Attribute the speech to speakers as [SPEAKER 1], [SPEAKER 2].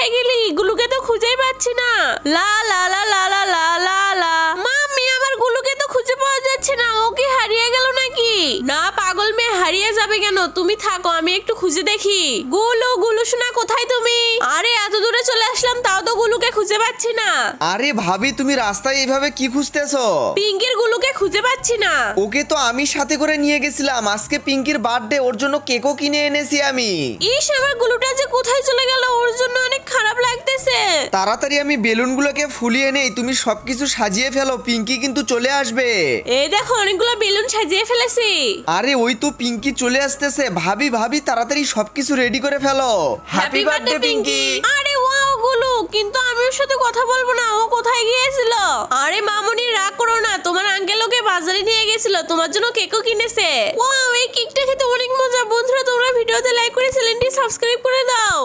[SPEAKER 1] কোথায় গেলি? গুলুকে তো খুঁজেই পাচ্ছি না। লা লা লা লা লা লা লা লা। মাম্মি, আমার গুলুকে তো খুঁজে পাওয়া যাচ্ছে না। ও কি হারিয়ে গেল নাকি? না পাগল মেয়ে, হারিয়ে যাবে কেন? তুমি থাকো, আমি একটু খুঁজে দেখি। গুলু, গুলু শোনা, কোথায় তুমি? আরে এত দূরে চলে আসলাম, তাও তো গুলুকে খুঁজে পাচ্ছি না।
[SPEAKER 2] আরে ভাবি, তুমি রাস্তায় এইভাবে কি খুঁজতেছো?
[SPEAKER 1] পিঙ্কির গুলুকে খুঁজে পাচ্ছি না।
[SPEAKER 2] ওকে তো আমি সাথে করে নিয়ে গেছিলাম, আজকে পিঙ্কির বার্থডে, ওর জন্য কেকও কিনে এনেছি আমি।
[SPEAKER 1] ইস, আমার গুলুটা যে কোথায় চলে গেল, ওর জন্য অনেক খারাপ লাগতেছে।
[SPEAKER 2] তাড়াতাড়ি আমি বেলুনগুলোকে ফুলিয়ে নেই, তুমি সবকিছু সাজিয়ে ফেলো, পিঙ্কি কিন্তু চলে আসবে।
[SPEAKER 1] এই দেখো, অনেকগুলো বেলুন সাজিয়ে ফেলেছি।
[SPEAKER 2] আরে ওই তো পিঙ্কি চলে আসতেছে। ভাবি ভাবি, তাড়াতাড়ি সবকিছু রেডি করে ফেলো। Happy birthday Pinki.
[SPEAKER 1] আরে ওয়াও গুলু, কিন্তু আমি ওর সাথে কথা বলবো না। ও কোথায় গিয়েছিল? আরে মামুনি, রাগ করো না, তোমার আঙ্কেল ওকে বাজারে নিয়ে গেছিল, তোমার জন্য কেকও কিনেছে। ওয়াও, এই কেকটা খেতে অনেক মজা। বন্ধুরা, তোমরা ভিডিওতে লাইক করে চ্যানেলটি সাবস্ক্রাইব করে দাও।